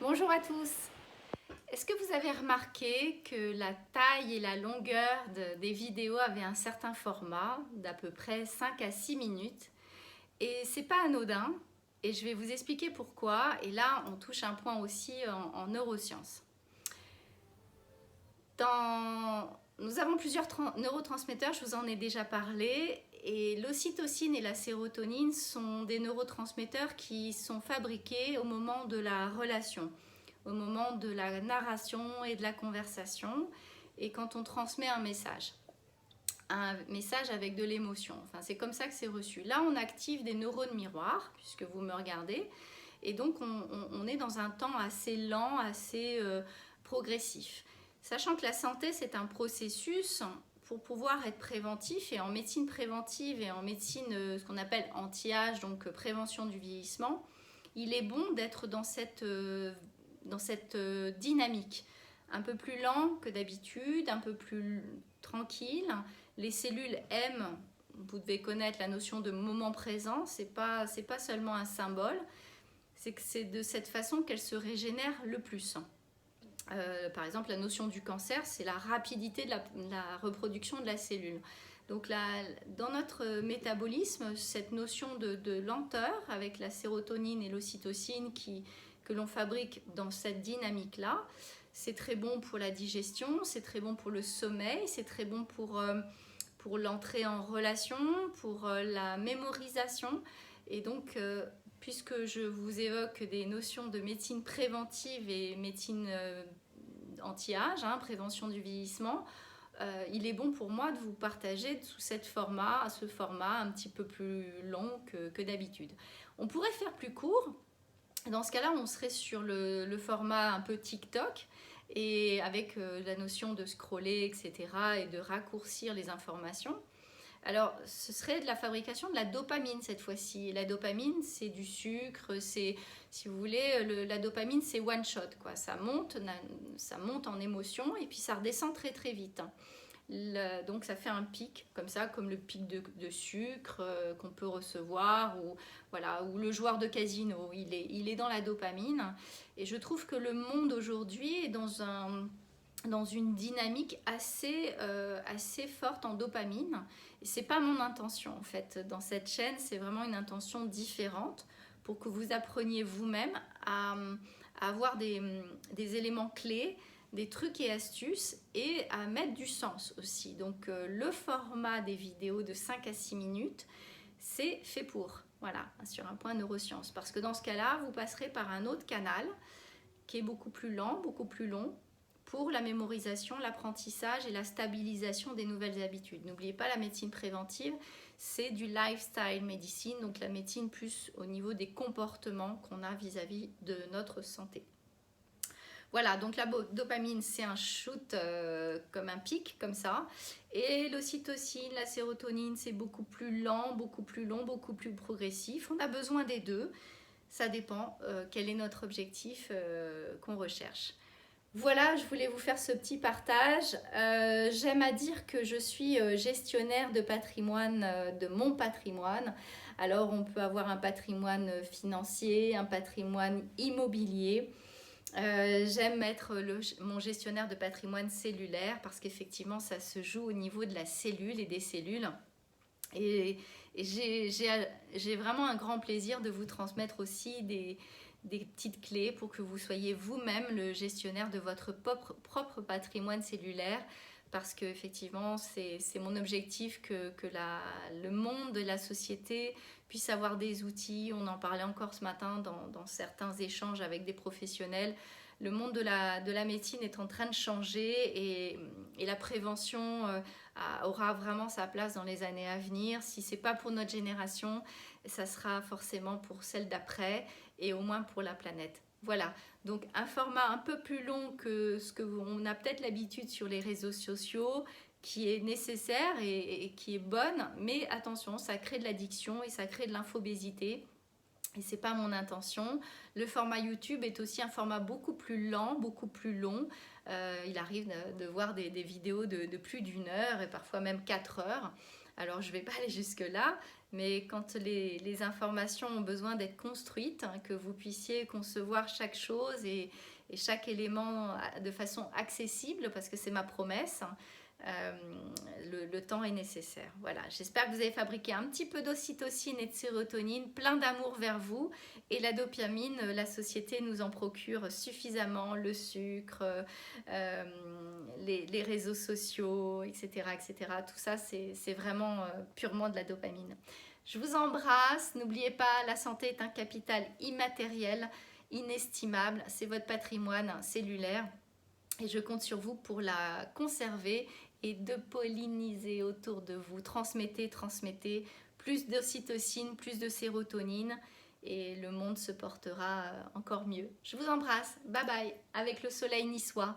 Bonjour à tous. Est-ce que vous avez remarqué que la taille et la longueur des vidéos avaient un certain format d'à peu près 5 à 6 minutes? Et c'est pas anodin, et je vais vous expliquer pourquoi. Et là, on touche un point aussi en neurosciences. Nous avons plusieurs neurotransmetteurs, je vous en ai déjà parlé, et l'ocytocine et la sérotonine sont des neurotransmetteurs qui sont fabriqués au moment de la relation, au moment de la narration et de la conversation, et quand on transmet un message avec de l'émotion. Enfin, c'est comme ça que c'est reçu. Là, on active des neurones miroirs, puisque vous me regardez, et donc on est dans un temps assez lent, assez progressif. Sachant que la santé, c'est un processus pour pouvoir être préventif, et en médecine préventive et en médecine ce qu'on appelle anti-âge, donc prévention du vieillissement, il est bon d'être dans cette dynamique, un peu plus lent que d'habitude, un peu plus tranquille. Les cellules aiment, vous devez connaître la notion de moment présent, c'est pas seulement un symbole, c'est que c'est de cette façon qu'elles se régénèrent le plus. Par exemple, la notion du cancer, c'est la rapidité de la reproduction de la cellule. Donc dans notre métabolisme, cette notion de lenteur avec la sérotonine et l'ocytocine que l'on fabrique dans cette dynamique-là, c'est très bon pour la digestion, c'est très bon pour le sommeil, c'est très bon pour l'entrée en relation, pour la mémorisation. Et donc, puisque je vous évoque des notions de médecine préventive et médecine anti-âge, prévention du vieillissement, il est bon pour moi de vous partager sous ce format un petit peu plus long que d'habitude. On pourrait faire plus court. Dans ce cas-là, on serait sur le format un peu TikTok, et avec la notion de scroller, etc., et de raccourcir les informations. Alors, ce serait de la fabrication de la dopamine cette fois-ci. La dopamine, c'est du sucre, c'est, si vous voulez, la dopamine, c'est one shot, quoi. Ça monte en émotion, et puis ça redescend très très vite. Donc ça fait un pic comme ça, comme le pic de sucre qu'on peut recevoir, ou voilà, ou le joueur de casino, il est dans la dopamine. Et je trouve que le monde aujourd'hui est dans une dynamique assez forte en dopamine. Et c'est pas mon intention en fait. Dans cette chaîne, c'est vraiment une intention différente pour que vous appreniez vous-même à avoir des éléments clés, des trucs et astuces, et à mettre du sens aussi. Donc le format des vidéos de 5 à 6 minutes, c'est fait pour, voilà, sur un point neurosciences. Parce que dans ce cas-là, vous passerez par un autre canal qui est beaucoup plus lent, beaucoup plus long, pour la mémorisation, l'apprentissage et la stabilisation des nouvelles habitudes. N'oubliez pas, la médecine préventive, c'est du lifestyle medicine, donc la médecine plus au niveau des comportements qu'on a vis-à-vis de notre santé. Voilà, donc la dopamine, c'est un shoot comme un pic, comme ça. Et l'ocytocine, la sérotonine, c'est beaucoup plus lent, beaucoup plus long, beaucoup plus progressif. On a besoin des deux. Ça dépend quel est notre objectif qu'on recherche. Voilà, je voulais vous faire ce petit partage. J'aime à dire que je suis gestionnaire de patrimoine, de mon patrimoine. Alors, on peut avoir un patrimoine financier, un patrimoine immobilier. J'aime être mon gestionnaire de patrimoine cellulaire, parce qu'effectivement, ça se joue au niveau de la cellule et des cellules. Et j'ai vraiment un grand plaisir de vous transmettre aussi des petites clés pour que vous soyez vous-même le gestionnaire de votre propre patrimoine cellulaire, parce que effectivement c'est mon objectif que le monde et la société puissent avoir des outils. On en parlait encore ce matin dans certains échanges avec des professionnels. Le monde de la médecine est en train de changer, et la prévention aura vraiment sa place dans les années à venir. Si ce n'est pas pour notre génération, ça sera forcément pour celle d'après, et au moins pour la planète. Voilà, donc un format un peu plus long que ce qu'on a peut-être l'habitude sur les réseaux sociaux, qui est nécessaire et qui est bonne, mais attention, ça crée de l'addiction et ça crée de l'infobésité. Et c'est pas mon intention. Le format YouTube est aussi un format beaucoup plus lent, beaucoup plus long. Il arrive de voir des vidéos de plus d'1 heure, et parfois même 4 heures. Alors je ne vais pas aller jusque-là, mais quand les informations ont besoin d'être construites, hein, que vous puissiez concevoir chaque chose et chaque élément de façon accessible, parce que c'est ma promesse, euh, le temps est nécessaire. Voilà, j'espère que vous avez fabriqué un petit peu d'ocytocine et de sérotonine, plein d'amour vers vous. Et la dopamine, la société nous en procure suffisamment, le sucre, les réseaux sociaux, etc., etc. Tout ça, c'est vraiment purement de la dopamine. Je vous embrasse. N'oubliez pas, la santé est un capital immatériel, inestimable. C'est votre patrimoine cellulaire. Et je compte sur vous pour la conserver et de polliniser autour de vous. Transmettez, transmettez. Plus d'ocytocine, plus de sérotonine. Et le monde se portera encore mieux. Je vous embrasse. Bye bye. Avec le soleil niçois.